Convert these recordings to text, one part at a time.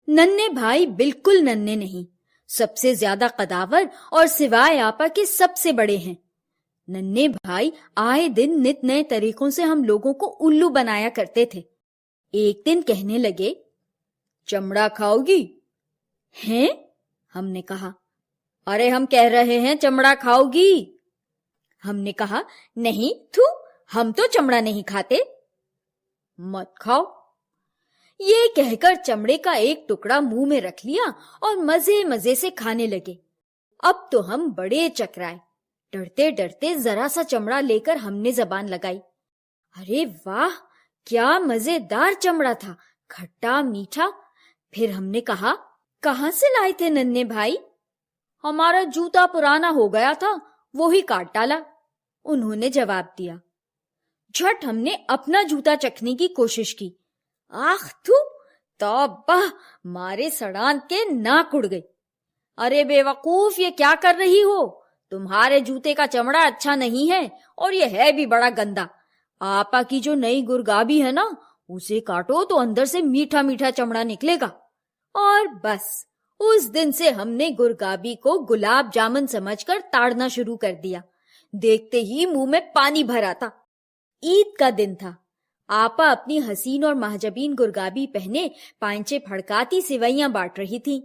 ننھے بھائی بالکل ننھے نہیں، سب سے زیادہ قداور اور سوائے آپا کے سب سے بڑے ہیں۔ ننھے بھائی آئے دن نت نئے طریقوں سے ہم لوگوں کو الو بنایا کرتے تھے۔ ایک دن کہنے لگے، چمڑا کھاؤ گی؟ ہیں؟ ہم نے کہا، ارے ہم کہہ رہے ہیں چمڑا کھاؤ گی؟ ہم نے کہا، نہیں تھو، ہم تو چمڑا نہیں کھاتے۔ مت کھاؤ۔ یہ کہہ کر چمڑے کا ایک ٹکڑا منہ میں رکھ لیا اور مزے مزے سے کھانے لگے۔ اب تو ہم بڑے چکرائے، ڈرتے ڈرتے ذرا سا چمڑا لے کر ہم نے زبان لگائی۔ ارے واہ، کیا مزیدار چمڑا تھا، کھٹا میٹھا۔ پھر ہم نے کہا، کہاں سے لائے تھے ننھے بھائی؟ ہمارا جوتا پرانا ہو گیا تھا، وہی کاٹ ڈالا، انہوں نے جواب دیا۔ جھٹ ہم نے اپنا جوتا چکھنے کی کوشش کی۔ آخ تھو، توبہ، مارے سڑان کے ناک اڑ گئی۔ ارے بے وقوف، یہ کیا کر رہی ہو؟ تمہارے جوتے کا چمڑا اچھا نہیں ہے اور یہ ہے بھی بڑا گندا۔ آپا کی جو نئی گرگابی ہے نا، اسے کاٹو تو اندر سے میٹھا میٹھا چمڑا نکلے گا۔ اور بس اس دن سے ہم نے گرگابی کو گلاب جامن سمجھ کر تاڑنا شروع کر دیا۔ دیکھتے ہی منہ میں پانی بھر آتا۔ عید کا دن تھا۔ آپا اپنی حسین اور مہجبین گرگابی پہنے پائنچے پھڑکاتی سوئیاں بانٹ رہی تھی۔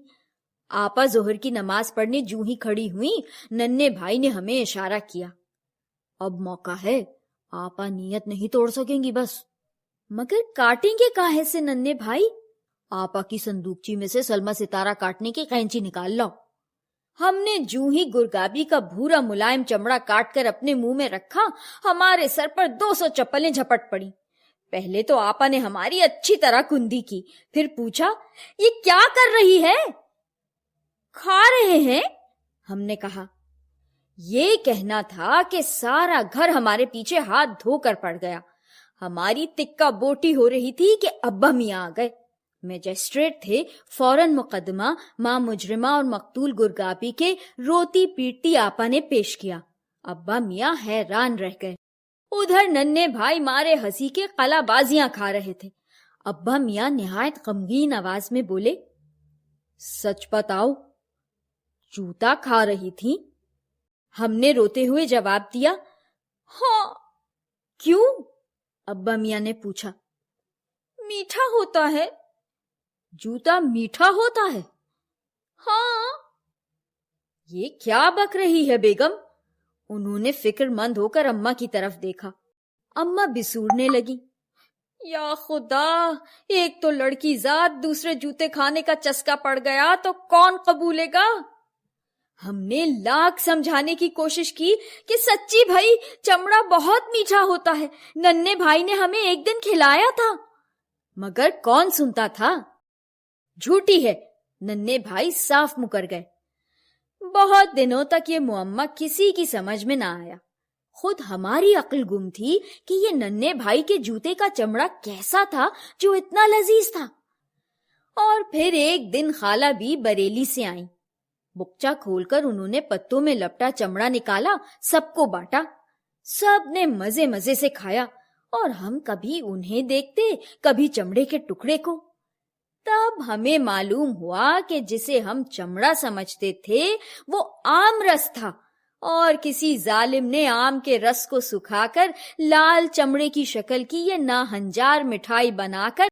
آپا ظہر کی نماز پڑھنے جوں ہی کھڑی ہوئیں، ننھے بھائی نے ہمیں اشارہ کیا۔ اب موقع ہے، آپا نیت نہیں توڑ سکیں گی بس۔ مگر کاٹیں گے کاہے سے ننھے بھائی؟ آپا کی صندوقچی میں سے سلما ستارہ کاٹنے کی قینچی نکال لاؤ۔ ہم نے جوں ہی گرگابی کا بھورا ملائم چمڑا کاٹ کر اپنے منہ میں رکھا، ہمارے سر پر 200 چپلیں جھپٹ پڑی۔ پہلے تو آپا نے ہماری اچھی طرح کندی کی، پھر پوچھا، یہ کیا کر رہی ہے؟ کھا رہے ہیں، ہم نے کہا۔ یہ کہنا تھا کہ سارا گھر ہمارے پیچھے ہاتھ دھو کر پڑ گیا۔ ہماری تکہ بوٹی ہو رہی تھی کہ ابا میاں آ گئے۔ میجسٹریٹ تھے، فوراً مقدمہ ماں مجرمہ اور مقتول گرگابی کے روتی پیٹتی آپا نے پیش کیا۔ ابا میاں حیران رہ گئے۔ ادھر ننھے بھائی مارے ہنسی کے قلا بازیاں کھا رہے تھے۔ ابا میاں نہایت غمگین آواز میں بولے، سچ بتاؤ، جوتا کھا رہی تھی؟ ہم نے روتے ہوئے جواب دیا، ہاں۔ کیوں؟ ابا میاں نے پوچھا۔ میٹھا ہوتا ہے۔ جوتا میٹھا ہوتا ہے؟ ہاں۔ یہ کیا بک رہی ہے بیگم؟ انہوں نے فکر مند ہو کر اماں کی طرف دیکھا۔ اماں بسوڑنے لگی، یا خدا، ایک تو لڑکی ذات، دوسرے جوتے کھانے کا چسکا پڑ گیا تو کون قبولے گا؟ ہم نے لاکھ سمجھانے کی کوشش کی کہ سچی بھائی چمڑا بہت میٹھا ہوتا ہے، ننھے بھائی نے ہمیں ایک دن کھلایا تھا، مگر کون سنتا تھا؟ جھوٹی ہے، ننھے بھائی صاف مکر گئے۔ بہت دنوں تک یہ معمہ کسی کی سمجھ میں نہ آیا۔ خود ہماری عقل گم تھی کہ یہ ننھے بھائی کے جوتے کا چمڑا کیسا تھا جو اتنا لذیذ تھا۔ اور پھر ایک دن خالہ بھی بریلی سے آئیں۔ بکچا کھول کر انہوں نے پتوں میں لپٹا چمڑا نکالا، سب کو بانٹا۔ سب نے مزے مزے سے کھایا اور ہم کبھی انہیں دیکھتے، کبھی چمڑے کے ٹکڑے کو۔ تب ہمیں معلوم ہوا کہ جسے ہم چمڑا سمجھتے تھے وہ آم رس تھا، اور کسی ظالم نے آم کے رس کو سکھا کر لال چمڑے کی شکل کی یہ ناہنجار مٹھائی بنا کر